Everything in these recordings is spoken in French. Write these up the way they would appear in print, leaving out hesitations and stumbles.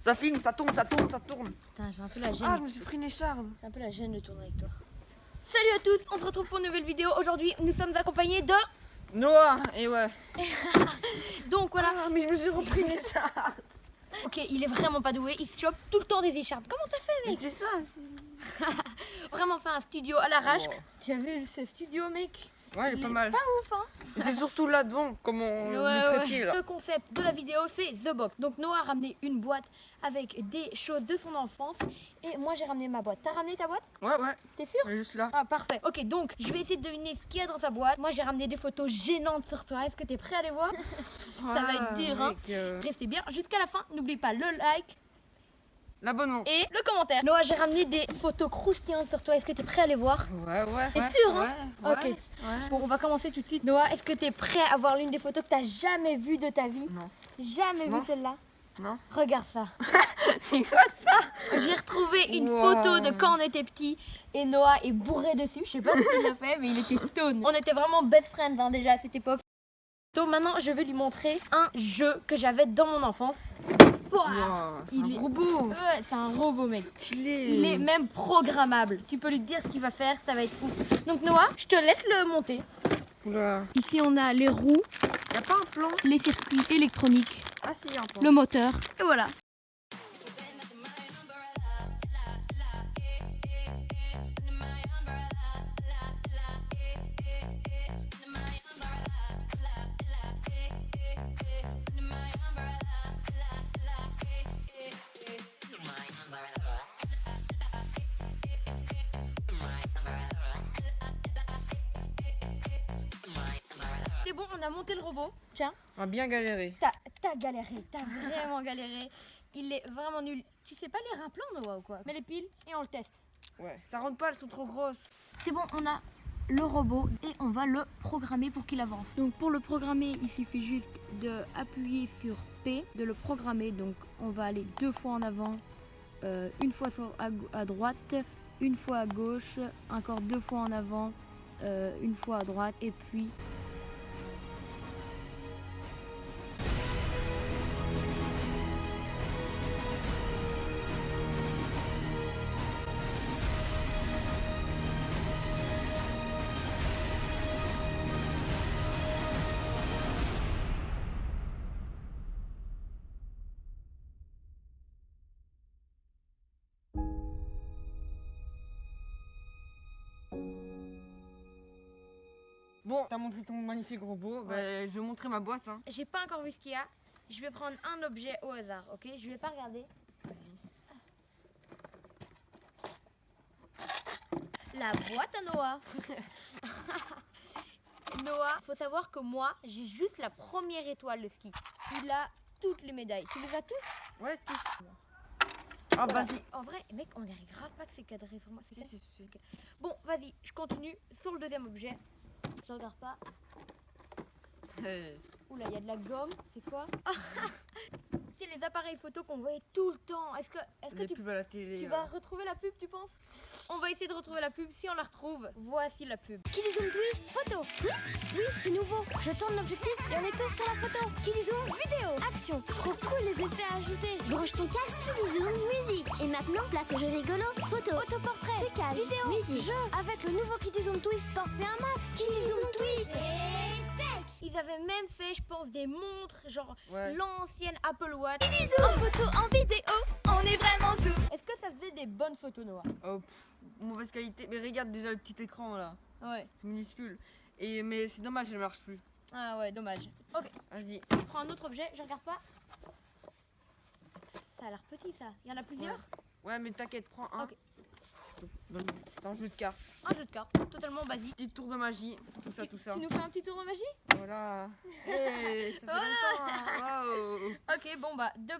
Ça filme, ça tourne, ça tourne, ça tourne. Putain, j'ai un peu la gêne. Ah, je me suis pris une écharde. J'ai un peu la gêne de tourner avec toi. Salut à tous, on se retrouve pour une nouvelle vidéo. Aujourd'hui, nous sommes accompagnés de... Noah, et ouais. Donc voilà. Ah, mais je me suis repris une écharde. Ok, il est vraiment pas doué, il se chope tout le temps des échardes. Comment t'as fait, Mais mec? c'est ça. Vraiment faire un studio à l'arrache. Oh. Tu as vu ce studio, mec? Ouais, il est pas mal. Pas ouf, hein? Mais c'est surtout là devant, comme on Ouais. le trépied là. Le concept de la vidéo, c'est The Box. Donc Noah a ramené une boîte avec des choses de son enfance et moi j'ai ramené ma boîte. T'as ramené ta boîte? Ouais, ouais. T'es sûr? Elle est juste là. Ah, parfait. Ok, donc je vais essayer de deviner ce qu'il y a dans sa boîte. Moi j'ai ramené des photos gênantes sur toi. Est-ce que t'es prêt à les voir? Ça va être dur, hein. Restez bien jusqu'à la fin. N'oublie pas le like L'abonnement. et le commentaire. Noah, j'ai ramené des photos croustillantes sur toi. Est-ce que t'es prêt à les voir? Ouais. T'es sûr, hein? Ouais, Ok. ouais. Bon, on va commencer tout de suite. Noah, est-ce que t'es prêt à voir l'une des photos que t'as jamais vues de ta vie? Non. Jamais Non. vu celle-là? Non. Regarde ça. C'est quoi ça? J'ai retrouvé une Wow. photo de quand on était petit et Noah est bourré dessus. Je sais pas ce qu'il a fait, mais il était stone. On était vraiment best friends hein, déjà à cette époque. Donc maintenant, je vais lui montrer un jeu que j'avais dans mon enfance. Pouah. Wow, c'est Il un est- robot. Ouais, c'est un robot, mec. Stylé. Il est même programmable. Tu peux lui dire ce qu'il va faire, ça va être fou. Donc Noah, je te laisse le monter. Oula. Ici, on a les roues, Y'a pas un plan? les circuits électroniques, Ah si, y a un plan. le moteur. Et voilà. C'est bon, on a monté le robot. Tiens. On a bien galéré. T'as galéré, t'as vraiment galéré. Il est vraiment nul. Tu sais pas lire un plan, Noah, ou quoi? Mets les piles et on le teste. Ouais. Ça rentre pas, elles sont trop grosses. C'est bon, on a le robot et on va le programmer pour qu'il avance. Donc pour le programmer, il suffit juste d'appuyer sur P, de le programmer. Donc on va aller 2 fois en avant, une fois à droite, une fois à gauche, encore 2 fois en avant, une fois à droite et puis... Bon, t'as montré ton magnifique robot. Ben, je vais montrer ma boîte. Hein. J'ai pas encore vu ce qu'il y a. Je vais prendre un objet au hasard, ok? Je vais pas regarder. La boîte à Noah. Noah, faut savoir que moi, j'ai juste la première étoile de ski. Il a toutes les médailles. Tu les as toutes? Ouais, tous. Ah, vas-y. En vrai, mec, on dirait grave pas que c'est cadré sur moi. C'est Si, ça si. Ok. Bon, vas-y, je continue sur le deuxième objet. Je regarde pas. Oula, il y a de la gomme. C'est quoi? C'est les appareils photo qu'on voyait tout le temps. Est-ce que Les tu pubs à la télé. Tu vas retrouver la pub, tu penses? On va essayer de retrouver la pub. Si on la retrouve, voici la pub. Kilizoom Twist, photo. Twist? Oui, c'est nouveau. Je tourne l'objectif et on est tous sur la photo. Kilizoom, vidéo. Action. Trop cool les effets à ajouter. Branche ton casque, Kilizoom, musique. Et maintenant, place au jeu rigolo. Photo. Autoportrait. Trucage. Vidéo. Musique. Jeu. Avec le nouveau Kilizoom Twist, t'en fais un max. Kilizoom Twist. Et tech. Ils avaient même fait, je pense, des montres, genre Ouais. l'ancienne Apple Watch. Kilizoom. En photo, en vidéo. On est vraiment zoom. Est-ce que ça faisait des bonnes photos, Noah? Oh, mauvaise qualité. Mais regarde déjà le petit écran là. Ouais. C'est minuscule. Mais c'est dommage, elle marche plus. Ah ouais, dommage. Ok, Vas-y. je prends un autre objet, je regarde pas. Ça a l'air petit ça. Il y en a plusieurs? Ouais, mais t'inquiète, prends un. Ok. C'est un jeu de cartes. Un jeu de cartes, totalement basique. Petit tour de magie. Tout ça, tout ça. Tu nous fais un petit tour de magie? Voilà. Hey, ça fait longtemps. Hein. Waouh. Ok, bon bah, 2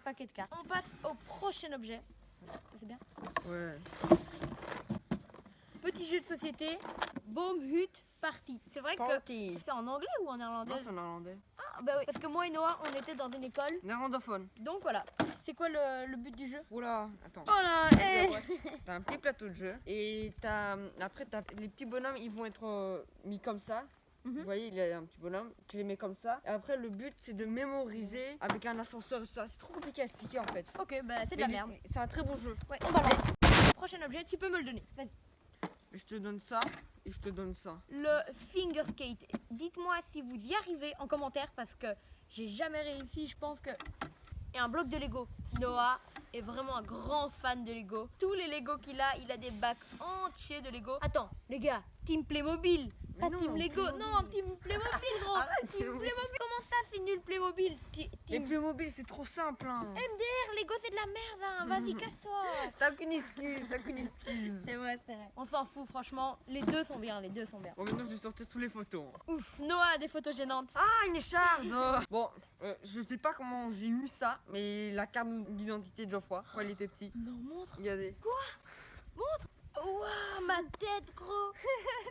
paquets de cartes. On passe au prochain objet. C'est bien. Ouais. Petit jeu de société, Boomhut Party. C'est vrai que Party. c'est en anglais ou en néerlandais? Non, c'est en néerlandais. Ah bah oui, parce que moi et Noah, on était dans une école. Néerlandophone. Donc voilà. C'est quoi le but du jeu? Oula, attends. Oh là, La eh. boîte. T'as un petit plateau de jeu et après t'as les petits bonhommes, ils vont être mis comme ça Vous voyez, il a un petit bonhomme. Tu les mets comme ça. Et après, le but, c'est de mémoriser avec un ascenseur. Ça, c'est trop compliqué à expliquer en fait. Ok, bah c'est de la Mais merde. c'est un très bon jeu. Ouais, on balance. Prochain objet, tu peux me le donner. Vas-y. Je te donne ça et je te donne ça. Le finger skate. Dites-moi si vous y arrivez en commentaire parce que j'ai jamais réussi. Je pense que. Et un bloc de Lego. Noah est vraiment un grand fan de Lego. Tous les Lego qu'il a, il a des bacs entiers de Lego. Attends, les gars, Team Playmobil. Mais Pas non, Team Lego. Playmobil. Non, Team Playmobil, gros. Arrête, Team Playmobil, Playmobil. Comment ça, c'est nul Playmobil? Les Team Playmobil, c'est trop simple. Hein. MDR, Lego, c'est de la merde. Hein. Vas-y, casse-toi. T'as qu'une excuse, t'as qu'une excuse. C'est vrai, c'est vrai. On s'en fout, franchement. Les deux sont bien, les deux sont bien. Bon, maintenant, je vais sortir toutes les photos. Ouf, Noah a des photos gênantes. Ah, une écharde. Bon, je sais pas comment j'ai eu ça, mais la carte d'identité de Geoffroy, quand il était petit. Non, montre. Regardez. Ouah, ma tête, gros.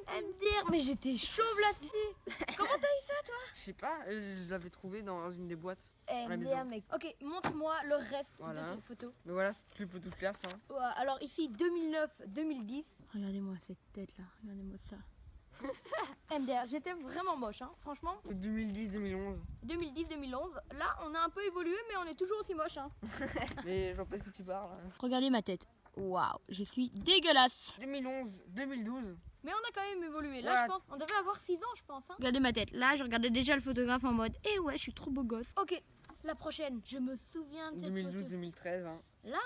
MDR, mais j'étais chauve là-dessus. Comment t'as eu ça, toi? Je sais pas, je l'avais trouvé dans une des boîtes. la MDR, maison. mec. Ok, montre-moi le reste Voilà. de tes photos. Mais voilà, c'est toutes les photos classe. Hein. Ouah, alors ici, 2009-2010. Regardez-moi cette tête-là, regardez-moi ça. MDR, j'étais vraiment moche, hein. Franchement. 2010-2011. 2010-2011, là, on a un peu évolué, mais on est toujours aussi moche, hein. Mais je vois pas ce que tu parles. Regardez ma tête. Waouh, je suis dégueulasse. 2011-2012. Mais on a quand même évolué. Là, Ouais. je pense, on devait avoir 6 ans, je pense. Hein. Regardez ma tête. Là, je regardais déjà le photographe en mode, eh ouais, je suis trop beau gosse. Ok, la prochaine. Je me souviens de cette photo. 2012-2013. Hein. Là,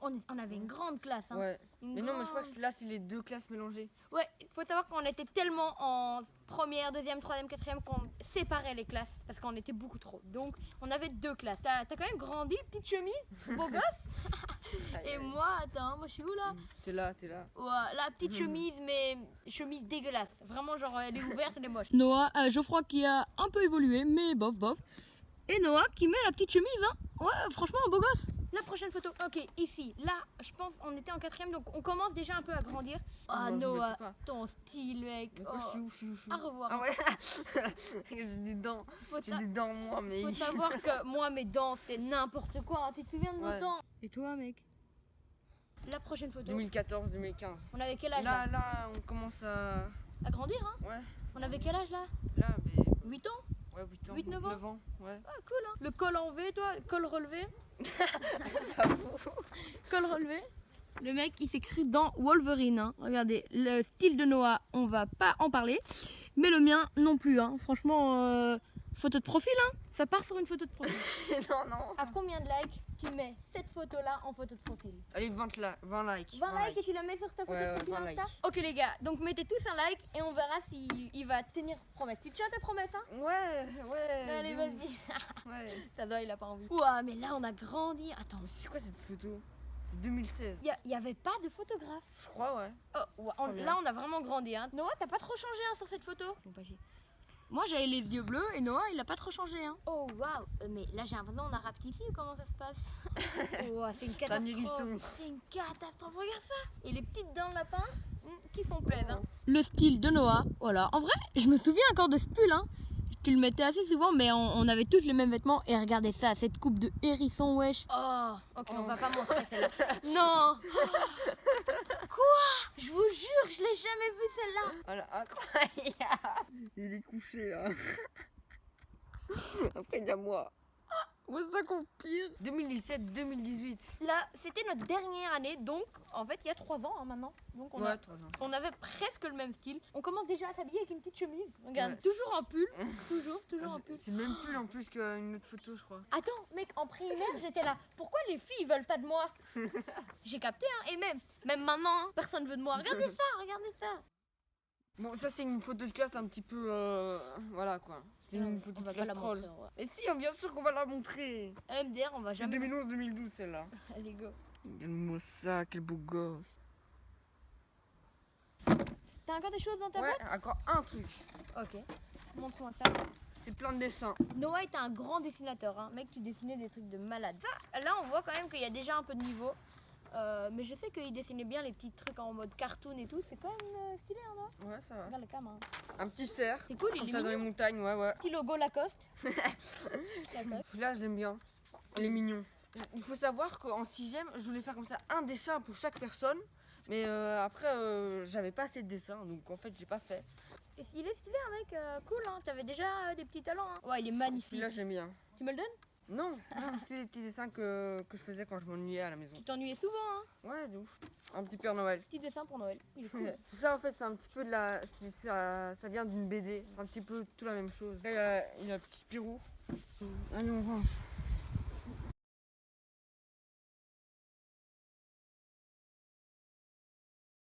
on avait une grande classe. Hein. Ouais. Une Mais non, mais je crois grande- que là, c'est les deux classes mélangées. Ouais, faut savoir qu'on était tellement en première, deuxième, troisième, quatrième qu'on séparait les classes parce qu'on était beaucoup trop. Donc, on avait 2 classes. T'as quand même grandi, petite chemise, beau gosse. Et moi, attends, moi je suis où là? T'es là, t'es là. Ouais, la petite chemise, mais chemise dégueulasse. Vraiment, genre, elle est ouverte, elle est moche. Noah, Geoffroy qui a un peu évolué, mais bof, bof. Et Noah qui met la petite chemise, hein. Ouais, franchement, un beau gosse. La prochaine photo, ok, ici, là, je pense, on était en quatrième, donc on commence déjà un peu à grandir. Ah, Moi, je me Noah, dis pas. ton style, mec. Mais quoi, Oh. je suis où, je suis où, je suis où À revoir. Ah ouais. J'ai des dents. Faut, J'ai sa- des dents, moi, mais. faut savoir que moi, mes dents, c'est n'importe quoi. Hein. Tu te souviens de nos Ouais. dents? Et toi, mec? La prochaine photo. 2014-2015. On avait quel âge là, Là, on commence à. à grandir, hein? Ouais. On avait quel âge là? Là, mais. 8 ans? Ouais, 8 ans. 8, 9 ans. 9 ans. Ouais. Ah, cool, hein? Le col en V, toi? Le col relevé? J'avoue. Col relevé. Le mec, il s'est cru dans Wolverine. Hein. Regardez, le style de Noah, on va pas en parler. Mais le mien, non plus. Hein. Franchement, photo de profil, hein. Ça part sur une photo de profil. non, non. À combien de likes tu mets cette photo-là en photo de profil? Allez, 20 likes. 20 likes et tu la mets sur ta photo Ouais, de profil 20 Insta? likes. Ok les gars, donc mettez tous un like et on verra s'il va tenir promesse. Tu tiens ta promesse, hein? Ouais. Allez, de ouf. vas-y. Ouais. Ça doit, il a pas envie. Ouah, mais là on a grandi. Attends, Mais c'est quoi cette photo? C'est 2016. il y avait pas de photographe. Je crois, ouais. Oh, ouais, crois bien. là, on a vraiment grandi. Hein. Noah, t'as pas trop changé hein, sur cette photo? Moi, j'avais les yeux bleus et Noah, il a pas trop changé. Hein. Oh, waouh! Mais là, j'ai l'impression qu'on a rapetissi ou comment ça se passe? Oh, c'est une un hérisson. catastrophe. C'est une catastrophe. Regarde ça! Et les petites dents de lapin qui font plaisir. Hein. Le style de Noah, voilà. En vrai, je me souviens encore de ce pull. Hein. Tu le mettais assez souvent, mais on avait tous les mêmes vêtements. Et regardez ça, cette coupe de hérisson, wesh. Oh, ok, on va pas montrer celle-là. Non! Quoi? Je vous jure, je l'ai jamais vue celle-là. Voilà, incroyable. Il est couché là. Après, il y a moi. Moi, c'est ça qu'on pire. 2017-2018. Là, c'était notre dernière année, donc en fait, il y a 3 ans hein, maintenant. Donc on, Ouais, 3 ans. on avait presque le même style. On commence déjà à s'habiller avec une petite chemise. Regarde, Ouais. toujours en pull. toujours en pull. C'est le même pull en plus qu'une autre photo, je crois. Attends, mec, en primaire, j'étais là. Pourquoi les filles veulent pas de moi? J'ai capté, hein. Et même maintenant, hein, personne veut de moi. Regardez ça, regardez ça. Bon, ça, c'est une photo de classe un petit peu. Voilà quoi. C'est une photo On de va pas classe la troll. montrer. Ouais. Et si, bien sûr qu'on va la montrer. MDR, on va C'est jamais. 2011-2012 celle-là. Allez, go. Regarde-moi ça, quel beau gosse. T'as encore des choses dans ta Ouais, boîte? encore un truc. Ok. Montre-moi ça. C'est plein de dessins. Noah est un grand dessinateur, hein. Mec, tu dessinais des trucs de malade. Ça, là, on voit quand même qu'il y a déjà un peu de niveau. Mais je sais qu'il dessinait bien les petits trucs en mode cartoon et tout. C'est quand même stylé, hein, Noah? Ouais, ça va. Regarde le cam, hein. Un petit cerf. C'est cool, il Comme est ça dans les mignon. montagnes, ouais. Petit logo Lacoste. Lacoste. Là, je l'aime bien. Il est mignon. Il faut savoir qu'en 6ème, je voulais faire comme ça un dessin pour chaque personne. Mais après, j'avais pas assez de dessins, donc en fait, j'ai pas fait. Et il est stylé, un mec, cool, hein. T'avais déjà des petits talents, hein. Ouais, il est magnifique. Là, j'aime bien. Tu me le donnes? Non, c'est des petits dessins que je faisais quand je m'ennuyais à la maison. Tu t'ennuyais souvent, hein. Ouais, de ouf. Un petit Père Noël. Petit dessin pour Noël. Il est cool. Tout ça, en fait, c'est un petit peu de la. Ça vient d'une BD. C'est un petit peu tout la même chose. Là, il y a un petit Spirou. Allez, on range.